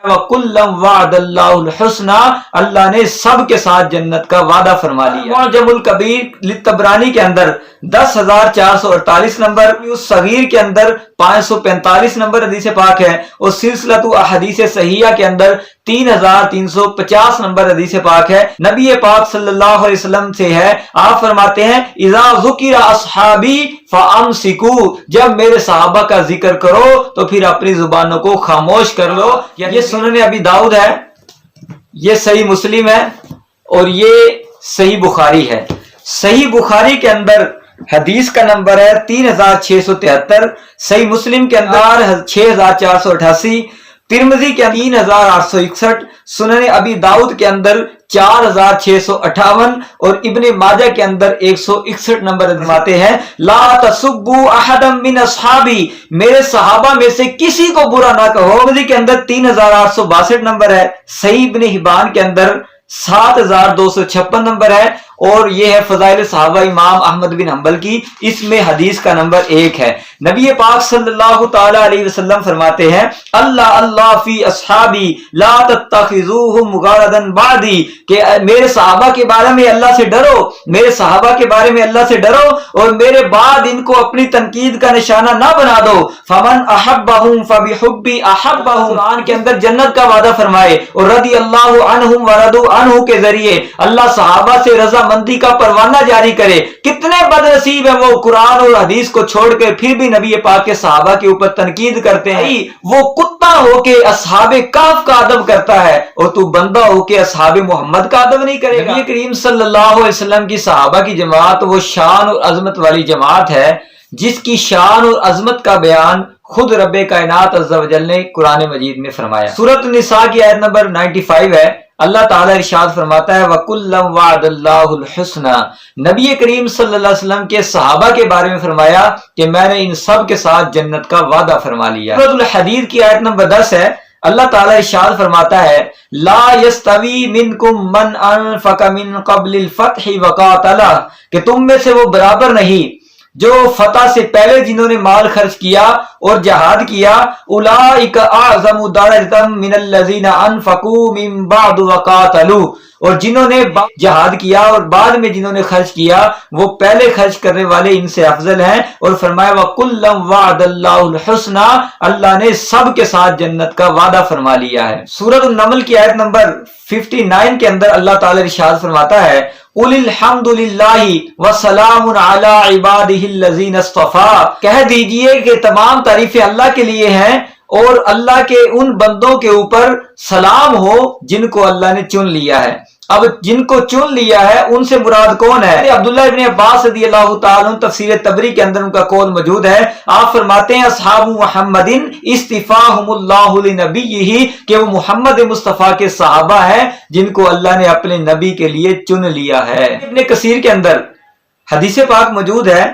وَكُلًّا وَعَدَ اللَّهُ الْحُسْنَى، اللہ نے سب کے ساتھ جنت کا وعدہ فرما لیا۔ معجم الکبیر للطبرانی کے اندر 10,448 نمبر، صغیر کے اندر 545 نمبر حدیث پاک ہے، اور سلسلۃ احادیث صحیحہ کے اندر 3,350 نمبر حدیث پاک ہے۔ نبی پاک صلی اللہ علیہ وسلم سے ہے، آپ فرماتے ہیں اذا ذکر اصحابی فامسکوا، جب میرے صحابہ کا ذکر کرو تو پھر اپنی زبانوں کو خاموش کر لو۔ یہ سنن ابی داؤد ہے، یہ صحیح مسلم ہے، اور یہ صحیح بخاری ہے۔ صحیح بخاری کے اندر حدیث کا نمبر ہے 3673، صحیح مسلم کے اندر 6488، ترمذی کے 3861، سنن ابی داؤد کے اندر 4658، اور ابن ماجہ کے اندر 161 نمبر فرماتے ہیں لا تسبوا احدا من اصحابی، میرے صحابہ میں سے کسی کو برا نہ کہو۔ ترمذی کے اندر 3862 نمبر ہے، صحیح ابن حبان کے اندر 7256 نمبر ہے، اور یہ ہے فضائل صحابہ امام احمد بن حنبل کی، اس میں حدیث کا نمبر 1 ہے۔ نبی پاک صلی اللہ تعالی علیہ وسلم فرماتے ہیں اللہ اللہ فی اصحابی لا تتخذوهم غرضا بعدی، کہ میرے صحابہ کے بارے میں اللہ سے ڈرو، میرے صحابہ کے بارے میں اللہ سے ڈرو، اور میرے بعد ان کو اپنی تنقید کا نشانہ نہ بنا دو۔ فمن احبهم فبحبی احبهم، قرآن کے اندر جنت کا وعدہ فرمائے، اور رضی اللہ عنہم ورضوا عنہ کے ذریعے اللہ صحابہ سے رضا مندی کا پروانہ جاری کرے۔ کتنے بد نصیب ہیں وہ قرآن اور حدیث کو چھوڑ کر پھر بھی نبی پاک کے صحابہ کے اوپر تنقید کرتے ہیں۔ وہ کتا ہو کے اصحاب کہف کا ادب کرتا ہے، اور تو بندہ ہو کے اصحاب محمد کا ادب نہیں کرے گا۔ نبی کریم صلی اللہ علیہ وسلم کی صحابہ کی جماعت وہ شان اور عظمت والی جماعت ہے جس کی شان اور عظمت کا بیان خود رب کائنات عز و جل نے قرآن مجید میں فرمایا۔ سورۃ النساء کی آیت نمبر 95 ہے، اللہ تعالیٰ ارشاد فرماتا ہے وَكُلًّا وَعَدَ اللَّهُ الْحُسْنَى، نبی کریم صلی اللہ علیہ وسلم کے صحابہ کے بارے میں فرمایا کہ میں نے ان سب کے ساتھ جنت کا وعدہ فرما لیا۔ سورۃ الحدید کی آیت نمبر 10 ہے، اللہ تعالیٰ ارشاد فرماتا ہے لا یستوی منکم من انفق من قبل الفتح وقاتل، کہ تم میں سے وہ برابر نہیں جو فتح سے پہلے جنہوں نے مال خرچ کیا اور جہاد کیا، اولئک اعظم درجۃ من الذین انفقوا من بعد وقاتلوا، اور جنہوں نے جہاد کیا اور بعد میں جنہوں نے خرچ کیا وہ پہلے خرچ کرنے والے ان سے افضل ہیں۔ اور فرمایا وَكُلًّا وَعَدَ اللَّهُ الْحُسْنَى، اللہ نے سب کے ساتھ جنت کا وعدہ فرما لیا ہے۔ سورۃ النمل کی آیت نمبر 59 کے اندر اللہ تعالی ارشاد فرماتا ہے قُلِ الْحَمْدُ لِلَّهِ وَسَلَامٌ عَلَىٰ عِبَادِهِ الَّذِينَ اصْطَفَىٰ، کہہ دیجئے کہ تمام تعریفیں اللہ کے لیے ہیں اور اللہ کے ان بندوں کے اوپر سلام ہو جن کو اللہ نے چن لیا ہے۔ اب جن کو چن لیا ہے ان سے مراد کون ہے؟ عبداللہ ابن عباس رضی اللہ تعالیٰ عنہ تفسیر تبری کے اندر ان کا قول موجود ہے، آپ فرماتے ہیں اصحاب محمد اصطفاہم اللہ لنبیہ، کہ وہ محمد مصطفیٰ کے صحابہ ہیں جن کو اللہ نے اپنے نبی کے لیے چن لیا ہے۔ ابن کثیر کے اندر حدیث پاک موجود ہے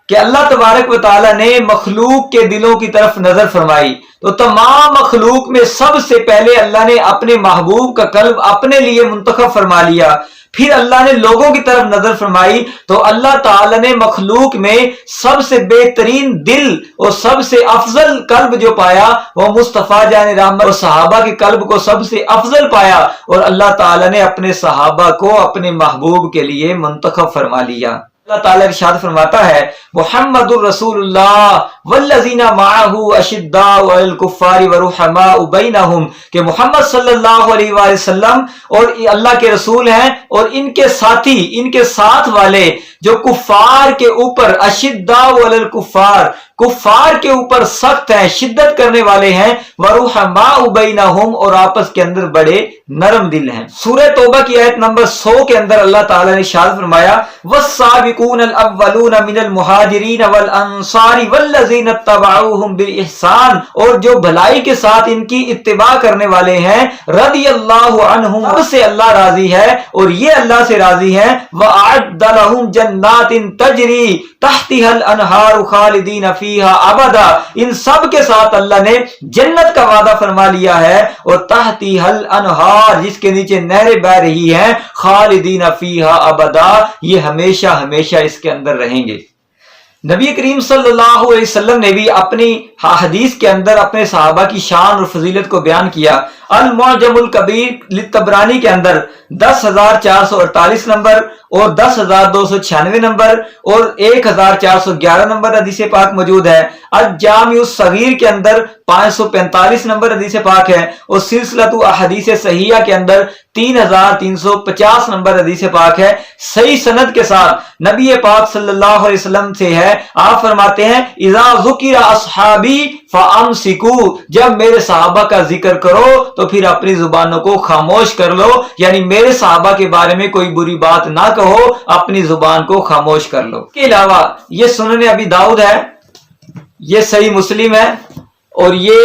کہ اللہ تبارک و تعالیٰ نے مخلوق کے دلوں کی طرف نظر فرمائی تو تمام مخلوق میں سب سے پہلے اللہ نے اپنے محبوب کا قلب اپنے لیے منتخب فرما لیا، پھر اللہ نے لوگوں کی طرف نظر فرمائی تو اللہ تعالیٰ نے مخلوق میں سب سے بہترین دل اور سب سے افضل قلب جو پایا وہ مصطفیٰ جان رحمت اور صحابہ کے قلب کو سب سے افضل پایا، اور اللہ تعالیٰ نے اپنے صحابہ کو اپنے محبوب کے لیے منتخب فرما لیا۔ اللہ تعالیٰ ارشاد فرماتا ہے محمد الرسول اللہ والذین معہ اشداء علی الکفار ورحماء بینہم، کہ محمد صلی اللہ علیہ وآلہ وسلم اور اللہ کے رسول ہیں اور ان کے ساتھی، ان کے ساتھ والے جو کفار کے اوپر اشداء علی الکفار، کفار کے اوپر سخت ہیں، شدت کرنے والے ہیں، ورحماء بینہم، اور آپس کے اندر بڑے نرم دل ہیں۔ سورہ توبہ کی آیت نمبر 100 کے اندر اللہ تعالیٰ نے ارشاد فرمایا والسابقون الاولون من المہاجرین والانصار والذین اتبعوہم بالاحسان، اور جو بھلائی کے ساتھ ان کی اتباع کرنے والے ہیں رضی اللہ عنہم، سب سے اللہ راضی ہے اور یہ اللہ سے راضی ہیں، وَأَعَدَّ لَهُمْ جَنَّاتٍ تَجْرِي تَحْتِهَا الْأَنْهَارُ خَالِدِينَ فِيهَا أَبَدًا، ان سب کے ساتھ اللہ نے جنت کا وعدہ فرما لیا ہے، اور تحتها الانہار، جس کے نیچے نہریں بہ رہی ہیں، خالدین فیہا ابدا، یہ ہمیشہ ہمیشہ اس کے اندر رہیں گے۔ نبی کریم صلی اللہ علیہ وسلم نے بھی اپنی حدیث کے اندر اپنے صحابہ کی شان اور فضیلت کو بیان کیا۔ المعجم الکبیر للطبرانی کے اندر 10,448 نمبر اور 10,296 نمبر اور 1,411 نمبر حدیث پاک موجود ہے۔ الجامع الصغیر کے اندر 545 نمبر حدیث پاک ہے اور سلسلۃ احادیث صحیحہ کے اندر 3,350 نمبر حدیث پاک ہے۔ صحیح سند کے ساتھ نبی پاک صلی اللہ علیہ وسلم سے ہے، آپ فرماتے ہیں اذا ذکر اصحابی فامسکوا، جب میرے صحابہ کا ذکر کرو تو پھر اپنی زبانوں کو خاموش کر لو، یعنی میرے صحابہ کے بارے میں کوئی بری بات نہ کہو، اپنی زبان کو خاموش کر لو۔ اس کے علاوہ یہ سنن ابی داؤد ہے، یہ صحیح مسلم ہے اور یہ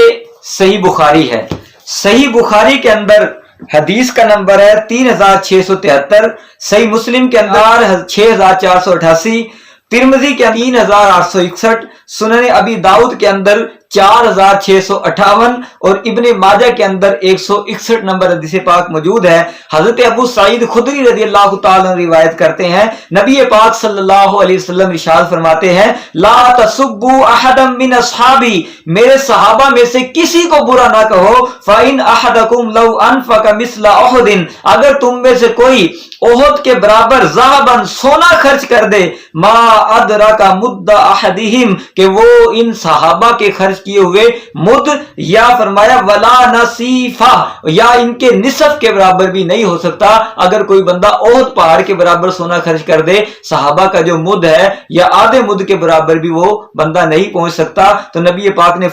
صحیح بخاری ہے۔ صحیح بخاری کے اندر حدیث کا نمبر ہے 3673، صحیح مسلم کے اندر 6488، ترمذی کے 3861، سنن ابی داؤد کے اندر 4658 اور ابن ماجہ کے اندر 161 نمبر حدیث پاک موجود ہے۔ حضرت ابو سعید خدری رضی اللہ تعالی عنہ روایت کرتے ہیں، نبی پاک صلی اللہ علیہ وسلم ارشاد فرماتے ہیں لا تسبوا احدا من اصحابی، میرے صحابہ میں سے کسی کو برا نہ کہو، فإن احدکم لو انفق مثل احد، اگر تم میں سے کوئی احد کے برابر ذهبا سونا خرچ کر دے، ما ادرک مد احدہم، کہ وہ ان صحابہ کے خرچ کیے ہوئے مد یا فرمایا ولا نصیفہ، یا ان کے نصف کے برابر بھی نہیں ہو سکتا۔ اگر کوئی بندہ احد پہاڑ کے برابر سونا خرچ کر دے، صحابہ کا جو مد ہے یا آدھے مد کے برابر بھی وہ بندہ نہیں پہنچ سکتا، تو نبی پاک نے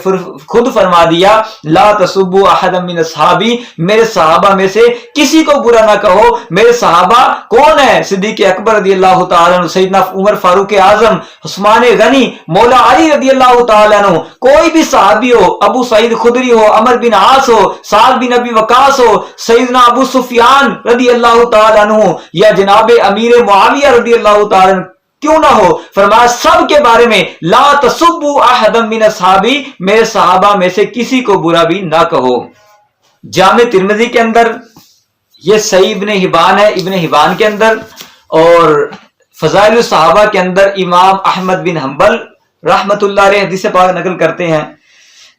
خود فرما دیا لا تسبوا احدا من اصحابی، میرے صحابہ میں سے کسی کو برا نہ کہو۔ میرے صحابہ کون ہے؟ صدیق اکبر رضی اللہ تعالیٰ عنہ، سیدنا عمر فاروق اعظم، عثمان غنی، مولا علی رضی اللہ تعالیٰ عنہ، کوئی بھی صحابی ہو، ابو سعید خدری ہو، عمر بن عاص ہو، سعد بن ابی وقاص ہو، سیدنا ابو سفیان رضی اللہ تعالیٰ عنہ، یا جناب امیر معاویہ رضی اللہ تعالیٰ عنہ کیوں نہ ہو، فرمایا سب کے بارے میں لا تسبوا احدا من اصحابی، میرے صحابہ میں سے کسی کو برا بھی نہ کہو۔ جامع ترمذی کے اندر یہ صحیح ابن حبان ہے، ابن حبان کے اندر، اور فضائل الصحابہ کے اندر امام احمد بن حنبل رحمت اللہ علیہ حدیث پاک نقل کرتے ہیں۔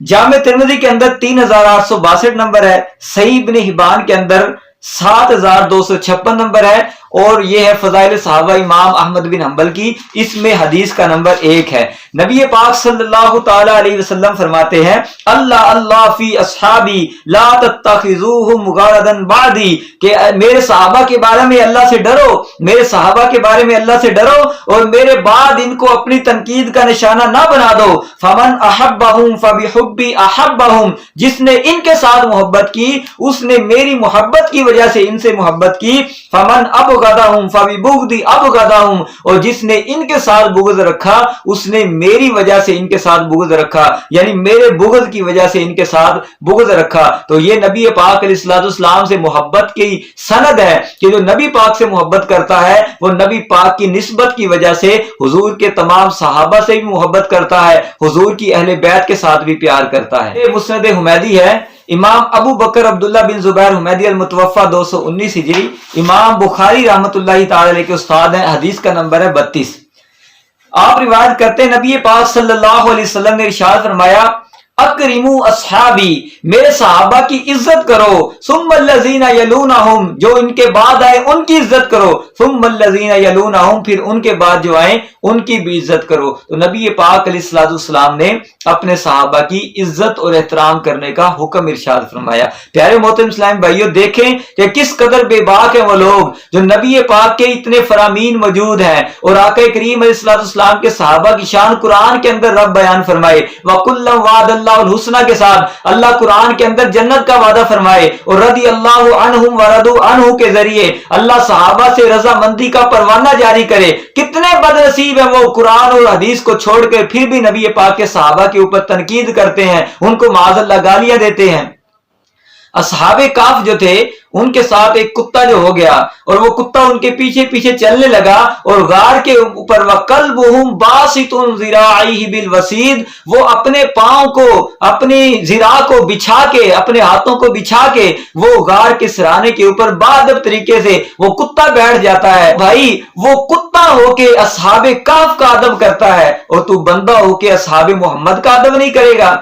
جامع ترمذی کے اندر 3862 نمبر ہے، صحیح ابن حبان کے اندر 7256 نمبر ہے، اور یہ ہے فضائل صحابہ امام احمد بن حنبل کی، اس میں حدیث کا نمبر 1 ہے۔ نبی پاک صلی اللہ تعالی علیہ وسلم فرماتے ہیں اللہ اللہ فی اصحابی لا تتخذوهم غرضا بعدی، کہ میرے صحابہ کے بارے میں اللہ سے ڈرو، میرے صحابہ کے بارے میں اللہ سے ڈرو اور میرے بعد ان کو اپنی تنقید کا نشانہ نہ بنا دو۔ فمن احبہم فبحبی احبہم، جس نے ان کے ساتھ محبت کی اس نے میری محبت کی وجہ سے ان سے محبت کی۔ فمن ابغضہم فببغضی ابغضہم، اور جس نے ان کے ساتھ بغض رکھا اس نے میری وجہ سے ان کے ساتھ بغض رکھا، یعنی میرے بغض کی وجہ سے ان کے ساتھ بغض رکھا۔ تو یہ نبی پاک علیہ الصلوۃ والسلام سے محبت کی سند ہے کہ جو نبی پاک سے محبت کرتا ہے وہ نبی پاک کی نسبت کی وجہ سے حضور کے تمام صحابہ سے بھی محبت کرتا ہے، حضور کی اہل بیت کے ساتھ بھی پیار کرتا ہے۔ یہ مسند حمیدی ہے، امام ابو بکر عبداللہ بن زبیر حمیدی المتوفہ 219 ہجری، امام بخاری رحمت اللہ تعالی علیہ کے استاد ہیں، حدیث کا نمبر ہے 32۔ آپ روایت کرتے ہیں نبی پاک صلی اللہ علیہ وسلم نے ارشاد فرمایا اکرموا اصحابی، میرے صحابہ کی عزت کرو، ثم الذین یلونہم، جو ان کے بعد آئے ان کی عزت کرو، ثم الذین یلونہم، پھر ان کے بعد جو آئے ان کی بھی عزت کرو۔ تو نبی پاک علیہ الصلوۃ والسلام نے اپنے صحابہ کی عزت اور احترام کرنے کا حکم ارشاد فرمایا۔ پیارے محترم اسلام بھائیوں، دیکھیں کہ کس قدر بے باک ہیں وہ لوگ جو نبی پاک کے اتنے فرامین موجود ہیں، اور آقا کریم علیہ الصلوۃ والسلام کے صحابہ کی شان قرآن کے اندر رب بیان فرمائے، وَكُلًّا وَعَدَ اللہ الحسنہ کے ساتھ اللہ قرآن کے اندر جنت کا وعدہ فرمائے، اور رضی اللہ عنہم ورضوا عنہ کے ذریعے اللہ صحابہ سے رضامندی کا پروانہ جاری کرے۔ کتنے بد نصیب ہیں وہ قرآن اور حدیث کو چھوڑ کے پھر بھی نبی پاک کے صحابہ کے اوپر تنقید کرتے ہیں، ان کو معاذ اللہ گالیاں دیتے ہیں۔ اصحاب کاف جو تھے ان کے ساتھ ایک کتا جو ہو گیا اور وہ کتا ان کے پیچھے پیچھے چلنے لگا اور غار کے اوپر وَقَلْبُهُمْ بَاسِطٌ ذِرَاعَيْهِ بِالْوَسِيدِ، وہ اپنے پاؤں کو اپنی ذراع کو بچھا کے اپنے ہاتھوں کو بچھا کے وہ غار کے سرانے کے اوپر باادب طریقے سے وہ کتا بیٹھ جاتا ہے۔ بھائی وہ کتا ہو کے اصحاب کاف کا ادب کرتا ہے اور تو بندہ ہو کے اصحاب محمد کا ادب نہیں کرے گا۔